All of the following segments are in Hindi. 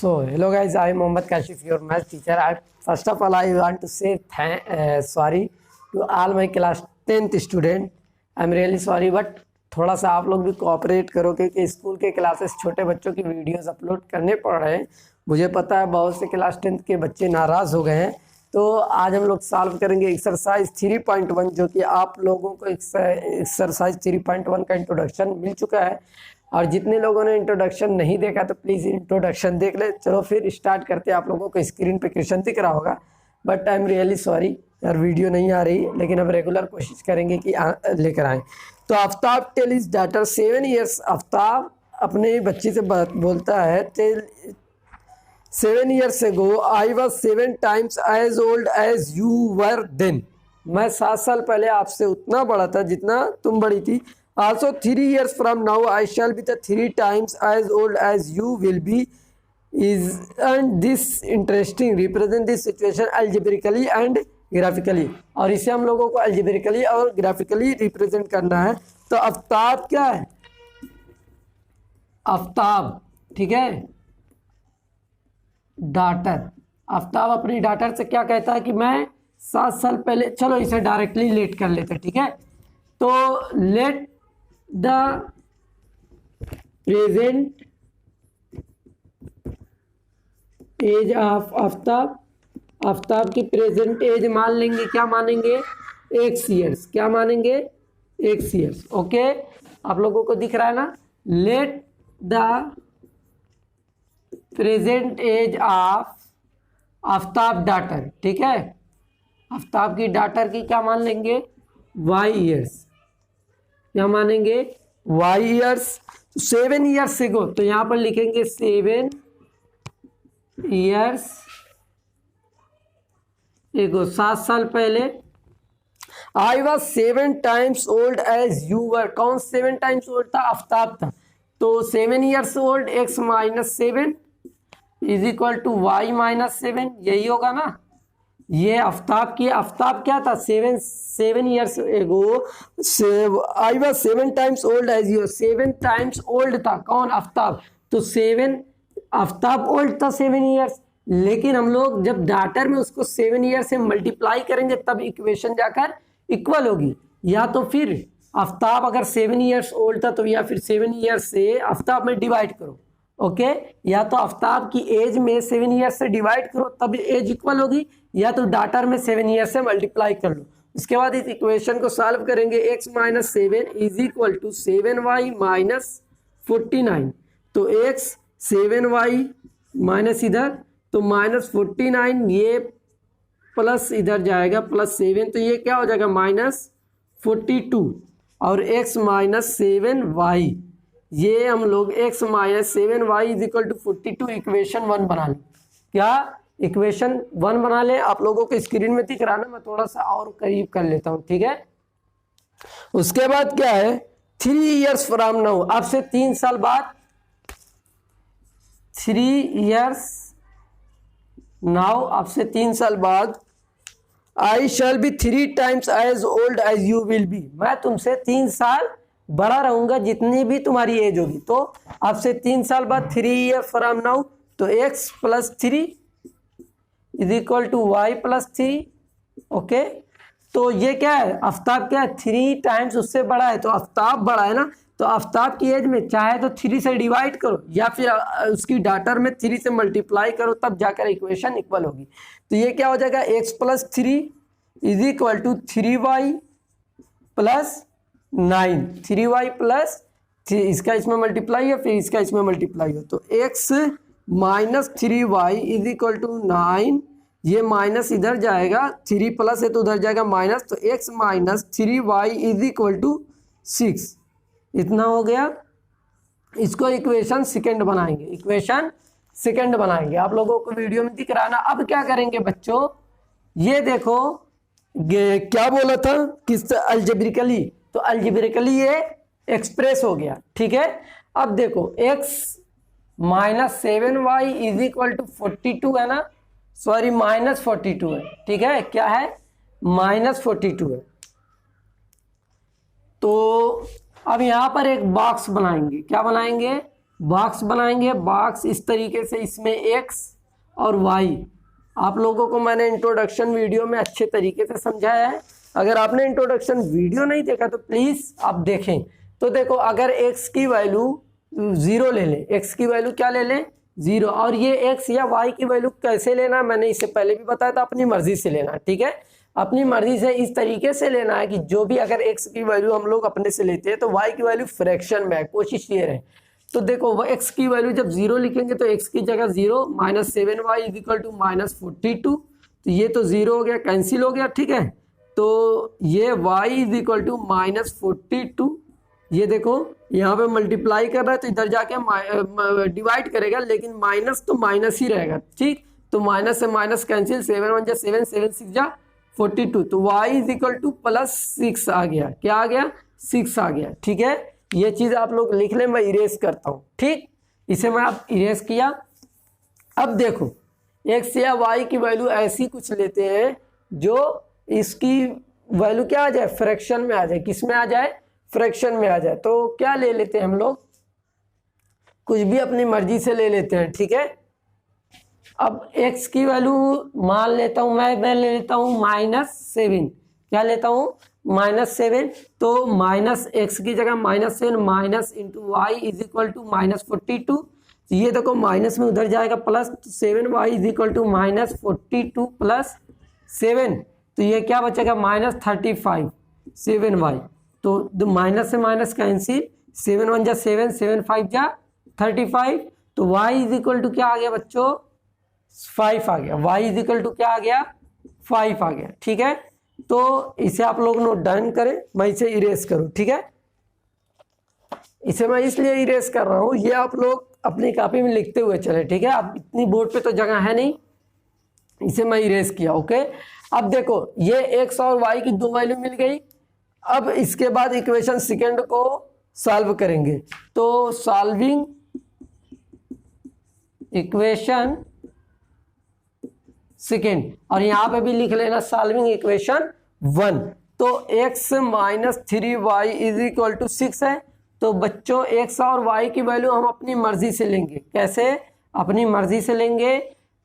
Hello guys, I am Mohammad Kashif, your math teacher. First of all, I want to say sorry to all my class 10th student. I am really sorry, but थोड़ा सा आप लोग भी कोऑपरेट करो क्योंकि स्कूल के क्लासेस छोटे बच्चों की वीडियोस अपलोड करने पड़ रहे हैं। मुझे पता है बहुत से क्लास 10th के बच्चे नाराज़ हो गए हैं। तो आज हम लोग सॉल्व करेंगे एक्सरसाइज 3.1, जो कि आप लोगों को एक्सरसाइज 3.1 का इंट्रोडक्शन मिल चुका है। और जितने लोगों ने इंट्रोडक्शन नहीं देखा तो प्लीज़ इंट्रोडक्शन देख ले। चलो फिर स्टार्ट करते हैं। आप लोगों को स्क्रीन पे क्वेश्चन दिख रहा होगा, but I am really sorry यार, वीडियो नहीं आ रही, लेकिन अब रेगुलर कोशिश करेंगे कि लेकर आएँ। तो Aftab tells his daughter 7 years। Aftab अपने बच्ची से बोलता है 7 years ago I was 7 times as old as you were then। मैं 7 साल पहले आपसे उतना बड़ा था जितना तुम बड़ी थी। Also 3 years from now I shall be the 3 times as old as you will be। Isn't this interesting? Represent this situation algebraically and graphically। और इसे हम लोगों को algebraically और graphically रिप्रेजेंट करना है। तो आफ्ताब क्या है? आफ्ताब, ठीक है, डॉटर। आफ्ताब अपनी डॉटर से क्या कहता है कि मैं 7 साल पहले, चलो इसे डायरेक्टली लेट कर लेते, ठीक है। तो let the present age of Aftab. Aftab की प्रेजेंट एज मान लेंगे, क्या मानेंगे? x years। क्या मानेंगे? x years। ओके, आप लोगों को दिख रहा है ना? Let the present age of Aftab daughter, ठीक है। आफ्ताब की डॉटर की क्या मान लेंगे? y years। क्या मानेंगे? y years। 7 years ago, तो यहां पर लिखेंगे 7 years ago, 7 साल पहले। I was 7 times old as you were। कौन 7 times old था? आफ्ताब था। तो 7 years old x minus 7 is equal to y minus 7, यही होगा ना। ये आफ्ताब की, आफ्ताब क्या था? 7 years ago I was 7 times old as you। 7 times old था कौन? आफ्ताब। तो 7, आफ्ताब ओल्ड था 7 years, लेकिन हम लोग जब डॉटर में उसको 7 years से मल्टीप्लाई करेंगे तब इक्वेशन जाकर इक्वल होगी। या तो फिर आफ्ताब अगर 7 years ओल्ड था तो या फिर 7 years से आफ्ताब में डिवाइड करो, ओके। या तो आफ्ताब की एज में 7 years से डिवाइड करो तब एज इक्वल होगी, या तो डॉटर में 7 years से मल्टीप्लाई कर लो। उसके बाद इस इक्वेशन को सॉल्व करेंगे। x minus 7 is equal to 7y minus 49। तो x 7y माइनस इधर, तो माइनस 49, ये प्लस इधर जाएगा प्लस 7, तो ये क्या हो जाएगा? माइनस 42। और x माइनस 7y, ये हम लोग x minus 7y is equal to 42 equation 1 बना लें। क्या इक्वेशन 1 बना लें? आप लोगों को स्क्रीन में दिख रहा ना, मैं थोड़ा सा और करीब कर लेता हूँ, ठीक है। उसके बाद क्या है? 3 years फ्रॉम नाउ, अब से 3 साल बाद। 3 years नाउ, अब से 3 साल बाद। I shall be 3 times as old as you will be. मैं तुमसे 3 साल बड़ा रहूंगा जितनी भी तुम्हारी एज होगी। तो अब से 3 साल बाद 3 years फ्रॉम नाउ, तो x plus 3 is equal to y plus 3, okay. तो ये क्या है? आफ्ताब क्या है? 3 times उससे बड़ा है, तो आफ्ताब बड़ा है ना। तो आफ्ताब की एज में चाहे तो 3 से डिवाइड करो या फिर उसकी डॉटर में 3 से मल्टीप्लाई करो, तब जाकर इक्वेशन इक्वल होगी। तो ये क्या हो जाएगा? x plus 3 is equal to 3y plus 9। 3y plus 3, इसका इसमें मल्टीप्लाई है, फिर इसका इसमें मल्टीप्लाई हो, तो x minus 3y is equal to 9। ये माइनस इधर जाएगा, 3 प्लस है तो उधर जाएगा माइनस, तो x minus 3y is equal to 6। इतना हो गया। इसको इक्वेशन सेकंड बनाएंगे, इक्वेशन सेकंड बनाएंगे। आप लोगों को वीडियो में दिख रहा है ना। अब क्या करेंगे बच्चों? ये देखो, क्या बोला था? किस अलजेब्रिकली, तो अलजेब्रिकली ये एक्सप्रेस हो गया, ठीक है। अब देखो x minus 7y is equal to 42 है ना, सॉरी माइनस 42 है, ठीक है। क्या है? माइनस 42 है। तो अब यहां पर एक बॉक्स बनाएंगे। क्या बनाएंगे? बॉक्स बनाएंगे, बॉक्स इस तरीके से, इसमें x और y। आप लोगों को मैंने इंट्रोडक्शन वीडियो में अच्छे तरीके से समझाया है। अगर आपने इंट्रोडक्शन वीडियो नहीं देखा तो प्लीज़ आप देखें। तो देखो, अगर x की वैल्यू 0 ले लें, x की वैल्यू क्या ले लें 0, और ये x या y की वैल्यू कैसे लेना मैंने इससे पहले भी बताया था, अपनी मर्जी से लेना, ठीक है। अपनी मर्जी से इस तरीके से लेना है कि जो भी अगर x की वैल्यू हम लोग अपने से लेते हैं तो y की वैल्यू फ्रैक्शन में है, कोशिश ये रहे। तो देखो, वो x की वैल्यू जब 0 लिखेंगे तो x की जगह 0 -7y इज इक्वल टू -42, तो ये तो 0 हो गया, कैंसिल हो गया, ठीक है। तो ये y इज इक्वल टू -42, ये देखो यहाँ पे मल्टीप्लाई कर रहा है तो इधर जाके डिवाइड करेगा, लेकिन माइनस तो माइनस ही रहेगा, ठीक। तो माइनस से माइनस कैंसिल, 7 1 जा 7, 7 6 जा 42, तो y इज इक्वल टू +6 आ गया। क्या आ गया? 6 आ गया, ठीक है। ये चीज़ आप लोग लिख लें, मैं इरेज करता हूँ, ठीक। इसे मैं आप इरेज किया। अब देखो, x या y की वैल्यू ऐसी कुछ लेते हैं जो इसकी वैल्यू क्या आ जाए, फ्रैक्शन में आ जाए। किस में आ जाए? फ्रैक्शन में आ जाए। तो क्या ले लेते हैं हम लोग, कुछ भी अपनी मर्जी से ले लेते हैं, ठीक है। अब x की वैल्यू मान लेता हूं मैं ले लेता हूं -7। क्या लेता हूं? -7। तो -x की जगह -7 minus into y is equal to -42। ये देखो माइनस में उधर जाएगा प्लस, तो 7y is equal to -42 plus 7, तो ये क्या बचेगा -35 7y। तो माइनस से माइनस कैंसिल, 7 1 जा 7, 7 5 जा 35, तो y इज इक्वल टू क्या आ गया बच्चों? 5 आ गया। y इज इक्वल टू क्या आ गया? 5 आ गया, ठीक है। तो इसे आप लोग नोट डाउन करें, मैं इसे इरेज करूं, ठीक है। इसे मैं इसलिए इरेज कर रहा हूं, ये आप लोग अपनी कॉपी में लिखते हुए चले, ठीक है। अब इतनी बोर्ड पे तो जगह है नहीं, इसे मैं इरेज किया, ओके। अब देखो, ये x और y की दो वैल्यू मिल गई। अब इसके बाद इक्वेशन सेकंड को सॉल्व करेंगे। तो सॉल्विंग इक्वेशन सेकेंड, और यहां पे भी लिख लेना सॉल्विंग इक्वेशन 1। तो x - 3y is equal to 6 है। तो बच्चों x और y की वैल्यू हम अपनी मर्जी से लेंगे। कैसे? अपनी मर्जी से लेंगे।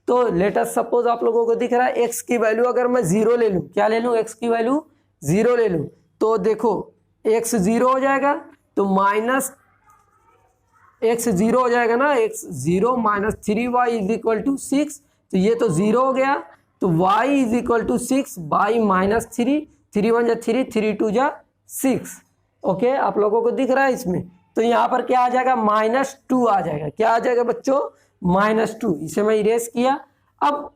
तो लेट अस सपोज आप लोगों को दिख रहा है x की वैल्यू अगर मैं 0 ले लूं, क्या ले लूं? x की वैल्यू 0 ले लूं, तो देखो x 0 हो जाएगा, तो माइनस x 0 हो जाएगा ना, x 0 - 3y is equal to 6, तो ये तो 0 हो गया। तो y is equal to 6 by -3, 3 1 जा 3, 3 2 जा 6, ओके। आप लोगों को दिख रहा है इसमें। तो यहाँ पर क्या आ जाएगा? -2 आ जाएगा। क्या आ जाएगा बच्चों? -2। इसे मैं इरेज किया। अब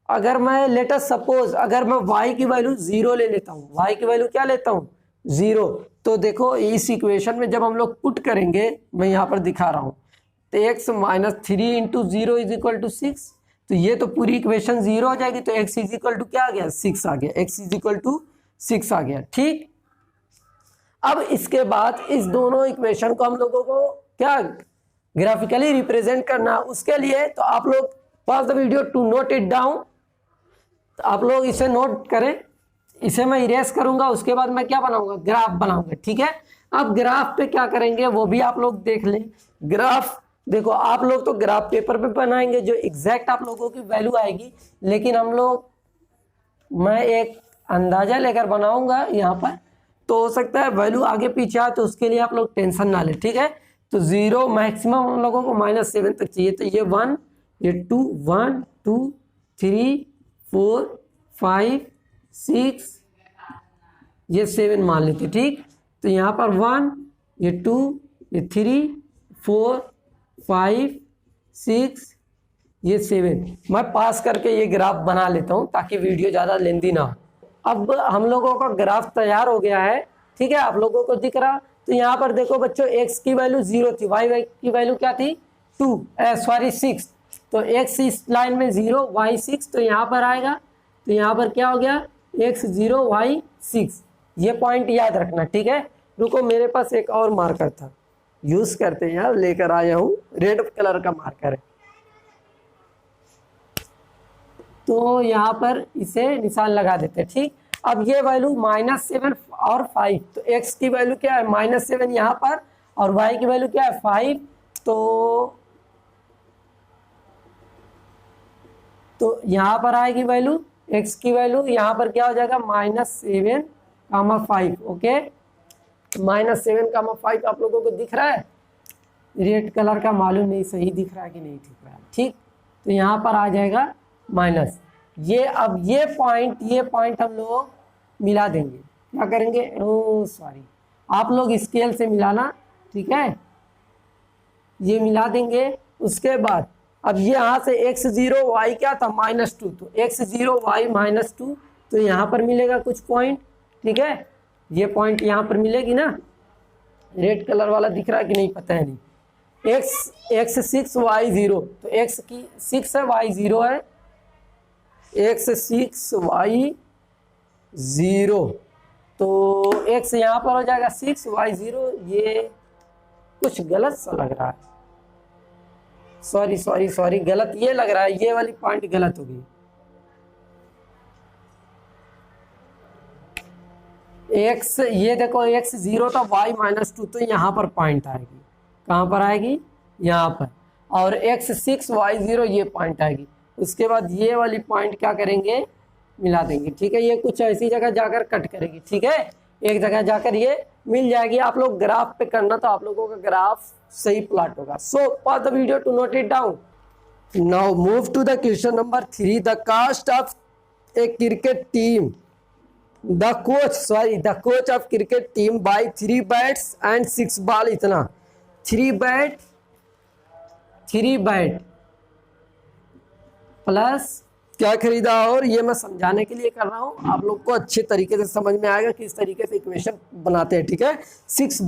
अगर मैं लेट अस सपोज अगर मैं y की वैल्यू 0 ले लेता हूँ, y की वैल्यू क्या लेता हूँ? 0, तो देखो इस इक्वेशन में जब हम लोग पुट करेंगे, मैं यहाँ पर दिखा रहा हूँ, तो x - 3 into 0 is equal to 6, तो ये तो पूरी इक्वेशन 0 हो जाएगी। तो x इज इक्वल टू क्या आ गया? 6 आ गया। x इज इक्वल टू 6 आ गया, ठीक। अब इसके बाद इस दोनों इक्वेशन को हम लोगों को क्या ग्राफिकली रिप्रेजेंट करना, उसके लिए तो आप लोग pause the video to note it down. तो आप लोग इसे नोट करें। इसे मैं इरेज करूंगा, उसके बाद मैं क्या बनाऊंगा? ग्राफ बनाऊंगा, ठीक है। अब ग्राफ पे क्या करेंगे वो भी आप लोग देख लें। ग्राफ देखो, आप लोग तो ग्राफ पेपर पे बनाएंगे जो एग्जैक्ट आप लोगों की वैल्यू आएगी, लेकिन मैं एक अंदाजा लेकर बनाऊंगा यहाँ पर, तो हो सकता है वैल्यू आगे पीछे आए, तो उसके लिए आप लोग टेंशन ना ले, ठीक है। तो 0 मैक्सिमम हम लोगों को -7 तक चाहिए। तो ये 1, ये 2, 1 2 3 4 5 6, ये 7 मान लेते, ठीक। तो यहाँ पर 1, ये 2, ये 3 4 5 6, ये 7। मैं पास करके ये ग्राफ बना लेता हूँ ताकि वीडियो ज़्यादा लेंदी ना हो। अब हम लोगों का ग्राफ तैयार हो गया है, ठीक है। आप लोगों को दिख रहा। तो यहाँ पर देखो बच्चों, x की वैल्यू 0 थी, y की वैल्यू क्या थी? 6। तो x इस लाइन में 0, y 6, तो यहाँ पर आएगा। तो यहाँ पर क्या हो गया? x 0 y 6। ये पॉइंट याद रखना, ठीक है। रुको, मेरे पास एक और मार्कर था, यूज करते हैं यार, लेकर आया हूँ, रेड कलर का मार्कर है। तो यहाँ पर इसे निशान लगा देते हैं, ठीक। अब ये वैल्यू -7 और 5, तो x की वैल्यू क्या है? -7 यहाँ पर, और y की वैल्यू क्या है? 5। तो यहाँ पर आएगी वैल्यू x की वैल्यू, यहाँ पर क्या हो जाएगा -7,5। ओके, -7,5 आप लोगों को दिख रहा है, रेड कलर का मालूम नहीं सही दिख रहा है कि नहीं दिख रहा है। ठीक, तो यहाँ पर आ जाएगा माइनस ये। अब ये पॉइंट हम लोग मिला देंगे, क्या करेंगे, ओ सॉरी, आप लोग स्केल से मिलाना, ठीक है, ये मिला देंगे। उसके बाद अब ये यहाँ से x0 y क्या था -2, तो x0 y -2, तो यहाँ पर मिलेगा कुछ पॉइंट, ठीक है, ये पॉइंट यहाँ पर मिलेगी ना, रेड कलर वाला दिख रहा है कि नहीं पता है नहीं। x6 y0, तो x की 6 है, y 0 है, x6 y 0, तो x यहाँ पर हो जाएगा 6 y 0। ये कुछ गलत सा लग रहा है, सॉरी गलत ये लग रहा है, ये वाली पॉइंट गलत हो गई। x ये देखो x0 था y -2, तो यहाँ पर पॉइंट आएगी, कहाँ पर आएगी, यहाँ पर, और x6 y0 ये पॉइंट आएगी। उसके बाद ये वाली पॉइंट क्या करेंगे, मिला देंगे, ठीक है। ये कुछ ऐसी जगह जाकर कट करेगी, ठीक है, एक जगह जाकर ये मिल जाएगी। आप लोग ग्राफ पे करना, तो आप लोगों का ग्राफ सही प्लॉट होगा। So pause the video to note it down. Now move to the question number 3। The cost of a cricket team, the coach of cricket team buy 3 bats and 6 ball. इतना 3 बैट प्लस क्या खरीदा, और ये मैं समझाने के लिए कर रहा हूँ, आप लोग को अच्छे तरीके से समझ में आएगा किस तरीके से इक्वेशन बनाते हैं, ठीक है। 6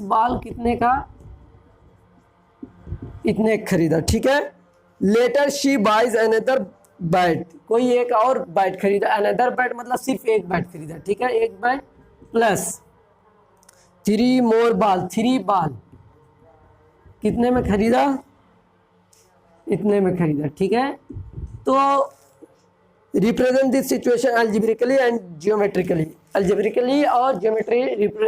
बॉल कितने का, इतने खरीदा, ठीक है। Later she buys another bat, कोई एक और बैट खरीदा, अनदर बैट मतलब सिर्फ एक बैट खरीदा, ठीक है, एक बैट प्लस 3 मोर बॉल, 3 बॉल कितने में खरीदा, इतने में खरीदा, ठीक है। तो represent this situation algebraically and geometrically, algebraically और ज्योमेट्री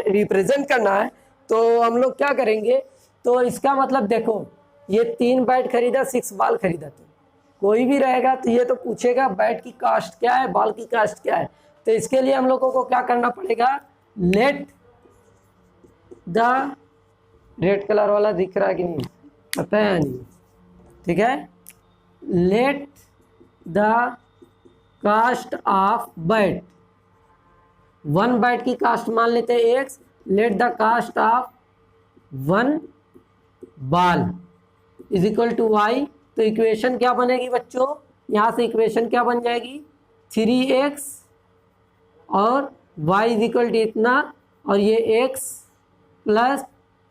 रिप्रेजेंट करना है। तो हम लोग क्या करेंगे, तो इसका मतलब देखो, ये 3 बैट खरीदा, 6 बॉल खरीदा, तो कोई भी रहेगा तो ये तो पूछेगा बैट की कास्ट क्या है, बॉल की कास्ट क्या है। तो इसके लिए हम लोगों को क्या करना पड़ेगा, लेट द, रेड कलर वाला दिख रहा है कि नहीं पता है नहीं, ठीक है, let the cost of bat, 1 bat की कास्ट मान लेते हैं x, let the cost of 1 ball is equal to y। तो इक्वेशन क्या बनेगी बच्चों, यहाँ से इक्वेशन क्या बन जाएगी, 3x और y इज इक्वल टू इतना, और ये x plus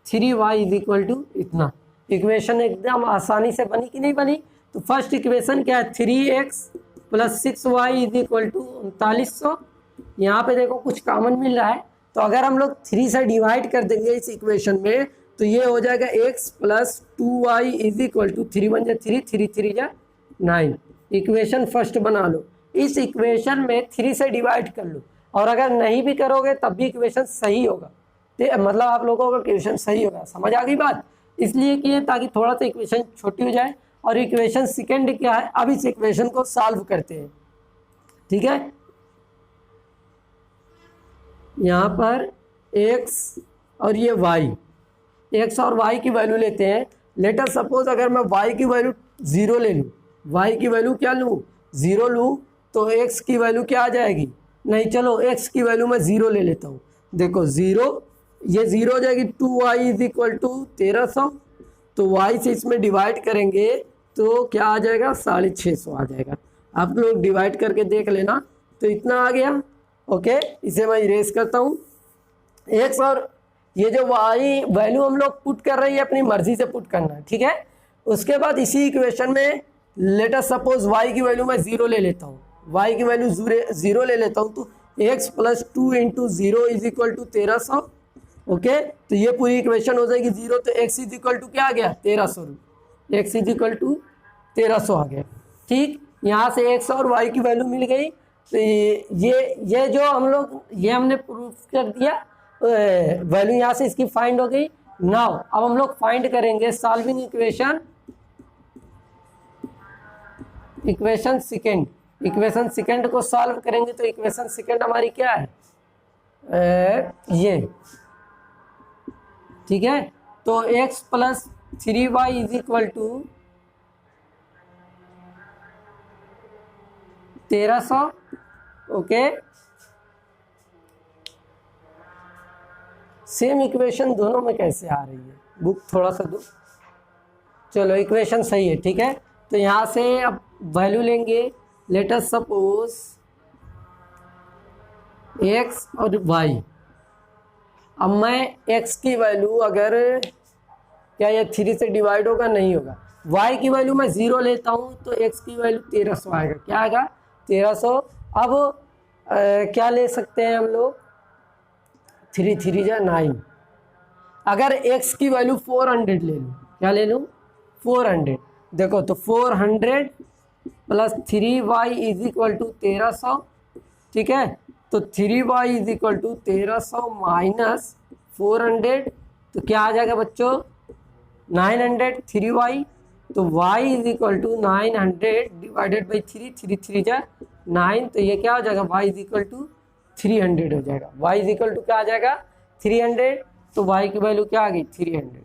3y is equal to इतना। इक्वेशन एकदम आसानी से बनी कि नहीं बनी। तो फर्स्ट इक्वेशन क्या है, 3x plus 6y is equal to 3900। यहाँ पे देखो कुछ कॉमन मिल रहा है, तो अगर हम लोग 3 से डिवाइड कर देंगे इस इक्वेशन में, तो ये हो जाएगा x plus 2y is equal to 3 1 जा 3, 3 3 जा 9। इक्वेशन फर्स्ट बना लो, इस इक्वेशन में 3 से डिवाइड कर लो, और अगर नहीं भी करोगे तब भी इक्वेशन सही होगा, मतलब आप लोगों का इक्वेशन सही होगा। समझ आ गई बात, इसलिए कि ताकि थोड़ा सा इक्वेशन छोटी हो जाए। और इक्वेशन सेकंड क्या है, अब इस इक्वेशन को सॉल्व करते हैं, ठीक है। यहाँ पर x और ये y, x और y की वैल्यू लेते हैं। लेटर सपोज अगर मैं y की वैल्यू 0 ले लूँ, y की वैल्यू क्या लूँ, 0 लूँ, तो x की वैल्यू क्या आ जाएगी, नहीं चलो x की वैल्यू मैं 0 ले लेता हूँ। देखो 0, ये 0 हो जाएगी, 2y इज इक्वल टू 1300, तो y से इसमें डिवाइड करेंगे तो क्या आ जाएगा, 650 आ जाएगा। आप लोग डिवाइड करके देख लेना, तो इतना आ गया। ओके, इसे मैं इरेज करता हूँ। x और ये जो y वैल्यू हम लोग पुट कर रही है, अपनी मर्जी से पुट करना है, ठीक है। उसके बाद इसी इक्वेशन में लेट अस सपोज y की वैल्यू मैं 0 ले लेता हूँ, y की वैल्यू 0 ले लेता हूँ, तो x plus 2 into 0 is equal to 1300। Okay, तो ये पूरी इक्वेशन हो जाएगी 0, तो x इज इक्वल टू क्या आ गया, 1300, x इज इक्वल टू 1300 आ गया। ठीक, यहाँ से x और y की वैल्यू मिल गई। तो ये जो हम लोग, ये हमने प्रूफ कर दिया, वैल्यू यहाँ से इसकी फाइंड हो गई। नाउ अब हम लोग फाइंड करेंगे solving equation second. Equation second को सॉल्व करेंगे तो इक्वेशन सेकेंड हमारी क्या है, ये, ठीक है। तो x plus 3y is equal to 1300, okay. Same equation दोनों में कैसे आ रही है, बुक थोड़ा सा दो। चलो इक्वेशन सही है, ठीक है। तो यहाँ से अब वैल्यू लेंगे, लेट अस सपोज x और y। अब मैं x की वैल्यू अगर, क्या ये 3 से डिवाइड होगा, नहीं होगा। y की वैल्यू मैं 0 लेता हूँ तो x की वैल्यू 1300 आएगा। क्या आएगा, 1300। अब क्या ले सकते हैं हम लोग, 3 3 जा 9। अगर x की वैल्यू 400 ले लूँ, क्या ले लूँ, 400। देखो तो 400 plus 3y is equal to 1300, ठीक है। तो 3y is equal to 1300 minus 400, तो क्या आ जाएगा बच्चों, 900। 3y, तो y is equal to 900 divided by 3, 3 3 जा 9, तो ये क्या हो जाएगा, y इज इक्वल टू 300 हो जाएगा। y इज इक्वल टू क्या आ जाएगा, 300। तो y की वैल्यू क्या आ गई, 300।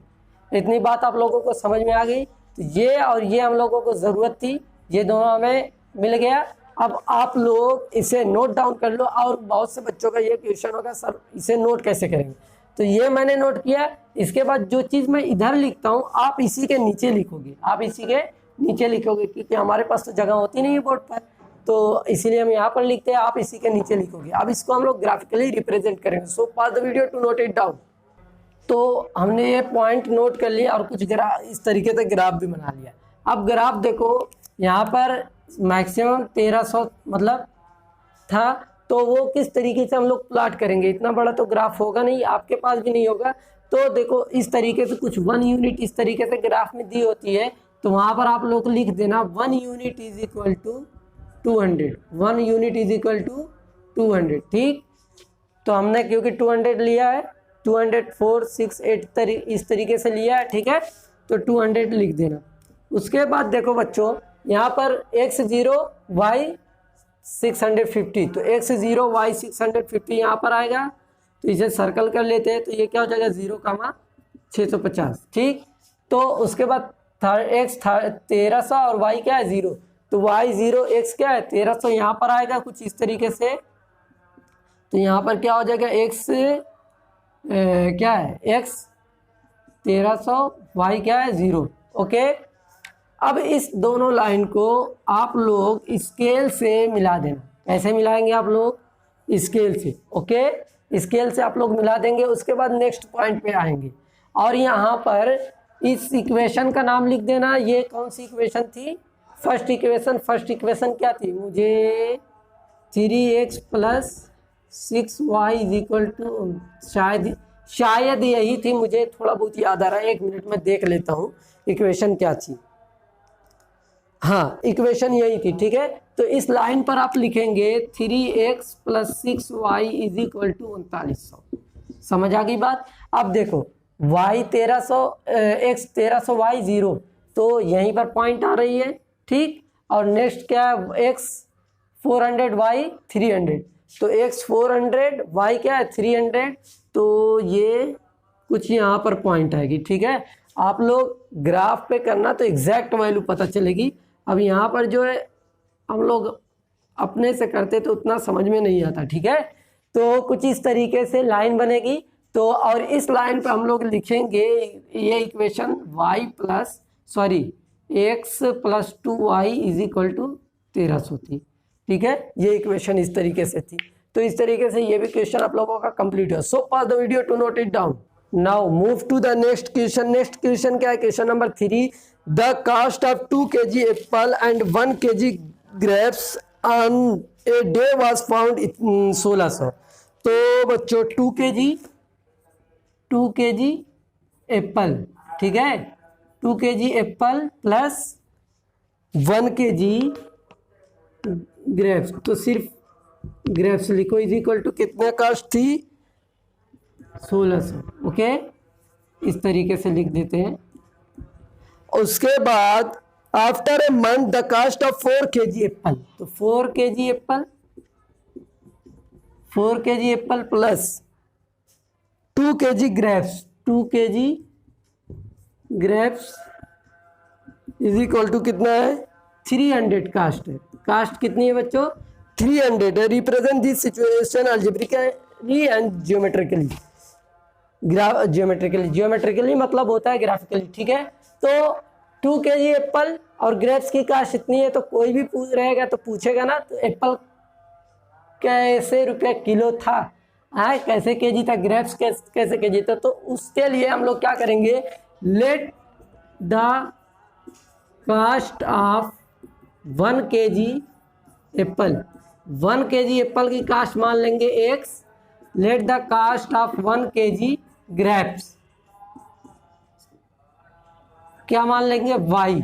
इतनी बात आप लोगों को समझ में आ गई। तो ये और ये हम लोगों को ज़रूरत थी, ये दोनों हमें मिल गया। अब आप लोग इसे नोट डाउन कर लो। और बहुत से बच्चों का ये क्वेश्चन होगा, सर इसे नोट कैसे करेंगे, तो ये मैंने नोट किया। इसके बाद जो चीज़ मैं इधर लिखता हूँ आप इसी के नीचे लिखोगे, आप इसी के नीचे लिखोगे, क्योंकि हमारे पास तो जगह होती नहीं है बोर्ड पर, तो इसीलिए हम यहाँ पर लिखते हैं, आप इसी के नीचे लिखोगे। अब इसको हम लोग ग्राफिकली रिप्रेजेंट करेंगे। So pause the video to note it down. तो हमने ये पॉइंट नोट कर लिया और कुछ ग्राफ इस तरीके से ग्राफ भी बना लिया। अब ग्राफ देखो, यहाँ पर मैक्सिमम 1300 मतलब था, तो वो किस तरीके से हम लोग प्लॉट करेंगे। इतना बड़ा तो ग्राफ होगा नहीं, आपके पास भी नहीं होगा। तो देखो इस तरीके से कुछ 1 यूनिट इस तरीके से ग्राफ में दी होती है, तो वहाँ पर आप लोग लिख देना 1 unit is equal to 200, 1 unit is equal to 200, ठीक। तो हमने क्योंकि 200 लिया है, 200 4 6 8 इस तरीके से लिया है, ठीक है। तो 200 लिख देना। उसके बाद देखो बच्चों, यहाँ पर x0 y 650, तो x0 y 650 यहाँ पर आएगा, तो इसे सर्कल कर लेते हैं। तो ये क्या हो जाएगा, 0,650, ठीक। तो उसके बाद x 1300 और y क्या है, 0, तो y0 x क्या है 1300 यहाँ पर आएगा कुछ इस तरीके से। तो यहाँ पर क्या हो जाएगा, x क्या है, x 1300, y क्या है 0, ओके। अब इस दोनों लाइन को आप लोग स्केल से मिला देना। कैसे मिलाएंगे आप लोग, स्केल से, ओके। स्केल से आप लोग मिला देंगे। उसके बाद नेक्स्ट पॉइंट पे आएंगे और यहाँ पर इस इक्वेशन का नाम लिख देना। ये कौन सी इक्वेशन थी, फर्स्ट इक्वेशन। फर्स्ट इक्वेशन क्या थी, मुझे 3x plus 6y is equal to, शायद यही थी, मुझे थोड़ा बहुत याद आ रहा है, 1 मिनट में देख लेता हूँ इक्वेशन क्या थी। हाँ, इक्वेशन यही थी, ठीक है। तो इस लाइन पर आप लिखेंगे 3x plus 6y is equal to 3900। समझ आ गई बात। अब देखो y 1300, x 1300, y 0, तो यहीं पर पॉइंट आ रही है, ठीक। और नेक्स्ट क्या है, x 400 y 300, तो x 400 y क्या है 300, तो ये कुछ यहाँ पर पॉइंट आएगी, ठीक है। आप लोग ग्राफ पे करना तो एग्जैक्ट वैल्यू पता चलेगी। अब यहाँ पर जो है हम लोग अपने से करते तो उतना समझ में नहीं आता, ठीक है। तो कुछ इस तरीके से लाइन बनेगी। तो और इस लाइन पे हम लोग लिखेंगे ये equation x plus 2y is equal to 1300 थी, ठीक है। ये इक्वेशन इस तरीके से थी। तो इस तरीके से ये भी क्वेश्चन आप लोगों का कंप्लीट है। So pause the video to note it down. Now move to the next question. Next question क्या है, question number 3। The cost of 2 kg apple and 1 kg grapes on a day was found 1600। तो बच्चों 2 kg एप्पल, ठीक है, 2 kg apple plus 1 kg grapes, तो सिर्फ ग्रेप्स लिखो, इज इक्वल टू कितने कास्ट थी 1600, ओके। इस तरीके से लिख देते हैं। उसके बाद after a month the cost of 4 kg apple, तो 4 kg apple plus 2 kg grapes, 2 kg grapes is equal to कितना है 300 कास्ट है। कास्ट कितनी है बच्चों 300 है। Represent this situation algebraically and geometrically, geometrically मतलब होता है ग्राफिकली, ठीक है। तो 2 kg एप्पल और ग्रेप्स की कास्ट इतनी है, तो कोई भी पूछ रहेगा तो पूछेगा ना, तो एप्पल कैसे रुपया किलो था, कैसे केजी था, ग्रेप्स कैसे केजी था। तो उसके लिए हम लोग क्या करेंगे, let the cost of 1 kg apple, 1 kg apple की कास्ट मान लेंगे x, let the cost of 1 kg grapes क्या मान लेंगे y।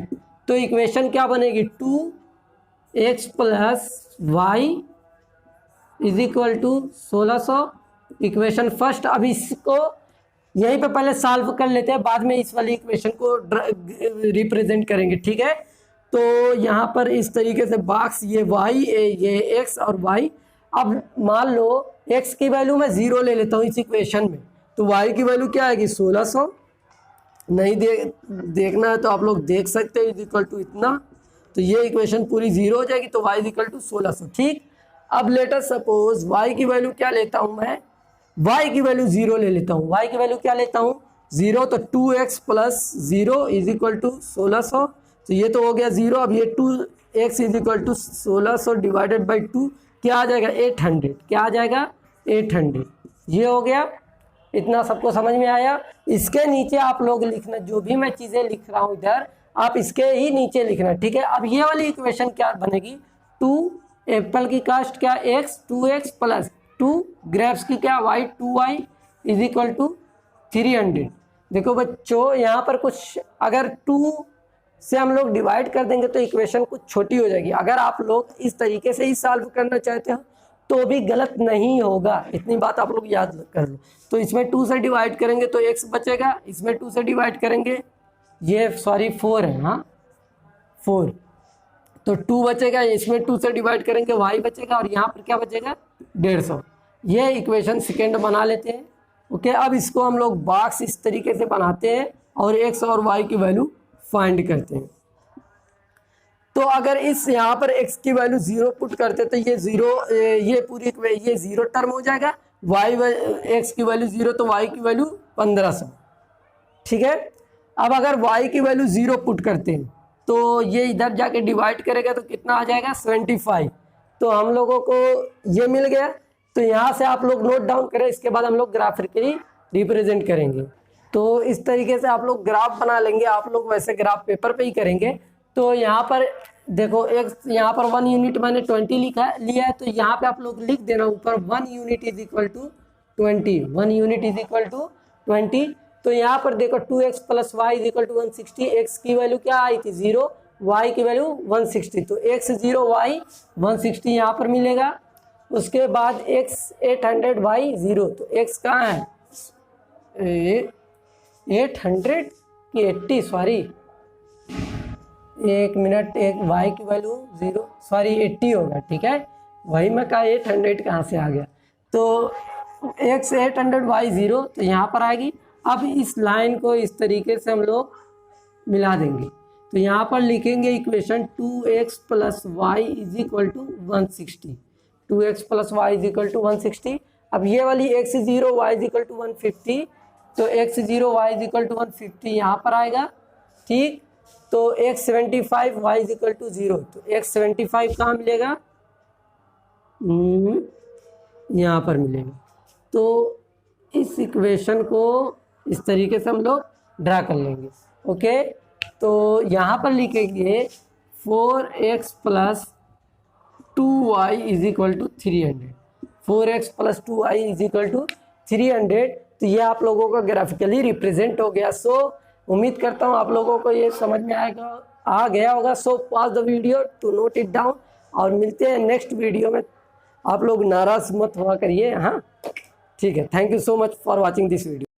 तो इक्वेशन क्या बनेगी 2x plus Y is equal to 1600, equation first. अब इसको यहीं पे पहले सॉल्व कर लेते हैं, बाद में इस वाली इक्वेशन को रिप्रेजेंट करेंगे, ठीक है। तो यहाँ पर इस तरीके से बॉक्स ये y ये x और y। अब मान लो x की वैल्यू मैं 0 ले लेता हूँ इस इक्वेशन में, तो y की वैल्यू क्या आएगी 1600। नहीं देखना है तो आप लोग देख सकते हैं, इज इक्वल टू इतना, तो ये इक्वेशन पूरी 0 हो जाएगी, तो y इज इक्वल टू 1600, ठीक। अब लेटर सपोज y की वैल्यू क्या लेता हूँ मैं, y की वैल्यू 0 ले लेता हूँ, y की वैल्यू क्या लेता हूँ 0, तो 2x plus 0 is equal to 1600, तो ये तो हो गया 0। अब ये 2x is equal to 1600 divided by 2 क्या आ जाएगा 800, क्या आ जाएगा 800, ये हो गया। इतना सबको समझ में आया। इसके नीचे आप लोग लिखना, जो भी मैं चीज़ें लिख रहा हूँ इधर आप इसके ही नीचे लिखना, ठीक है। अब ये वाली इक्वेशन क्या बनेगी, 2 एप्पल की कास्ट क्या x, 2x प्लस 2 ग्रेप्स की क्या y, 2y is equal to 300। देखो बच्चों यहाँ पर कुछ अगर 2 से हम लोग डिवाइड कर देंगे तो इक्वेशन कुछ छोटी हो जाएगी। अगर आप लोग इस तरीके से ही सॉल्व करना चाहते हो तो भी गलत नहीं होगा, इतनी बात आप लोग याद कर लो। तो इसमें 2 से डिवाइड करेंगे तो x बचेगा, इसमें 2 से डिवाइड करेंगे ये 4 है, हाँ 4, तो 2 बचेगा, इसमें 2 से डिवाइड करेंगे y बचेगा, और यहाँ पर क्या बचेगा 150। ये इक्वेशन सेकेंड बना लेते हैं, ओके। अब इसको हम लोग बॉक्स इस तरीके से बनाते हैं और x और y की वैल्यू फाइंड करते हैं। तो अगर इस यहाँ पर x की वैल्यू 0 पुट करते तो ये 0, ये पूरी ये 0 टर्म हो जाएगा, x की वैल्यू 0 तो y की वैल्यू 1500, ठीक है। अब अगर y की वैल्यू 0 पुट करते हैं तो ये इधर जाके डिवाइड करेगा तो कितना आ जाएगा 75, तो हम लोगों को ये मिल गया। तो यहाँ से आप लोग नोट डाउन करें, इसके बाद हम लोग ग्राफिकली रिप्रेजेंट करेंगे। तो इस तरीके से आप लोग ग्राफ बना लेंगे, आप लोग वैसे ग्राफ पेपर पे ही करेंगे। तो यहाँ पर देखो यहाँ पर 1 यूनिट मैंने 20 लिया है, तो यहाँ पे आप लोग लिख देना ऊपर 1 unit is equal to 20, 1 unit is equal to 20। तो यहाँ पर देखो 2x plus Y is equal to 160, x की वैल्यू क्या आई थी 0, y की वैल्यू 160, तो x 0 y 160 यहाँ पर मिलेगा। उसके बाद x 800 y 0, तो x कहाँ है 800 की 80, सॉरी 1 मिनट, एक y की वैल्यू 0 सॉरी 80 होगा, ठीक है। वही मैं कहा 800 कहाँ से आ गया, तो x 800 y 0 तो यहाँ पर आएगी। अब इस लाइन को इस तरीके से हम लोग मिला देंगे, तो यहाँ पर लिखेंगे equation 2x plus Y is equal to 160, 2x plus Y is equal to 160। अब ये वाली x 0 y is equal to 150, तो x 0 y is equal to 150 यहाँ पर आएगा, ठीक। तो x 75 y is equal to 0, तो x 75 कहाँ मिलेगा यहाँ पर मिलेगा। तो इस इक्वेशन को इस तरीके से हम लोग ड्रा कर लेंगे, ओके। तो यहाँ पर लिखेंगे 4x plus 2y is equal to 300, 4x plus 2y is equal to 300। तो ये आप लोगों का ग्राफिकली रिप्रेजेंट हो गया। सो उम्मीद करता हूँ आप लोगों को ये समझ में आ गया होगा। So pause the video to note it down, और मिलते हैं नेक्स्ट वीडियो में। आप लोग नाराज मत हुआ करिए, हाँ ठीक है। Thank you so much for watching this video.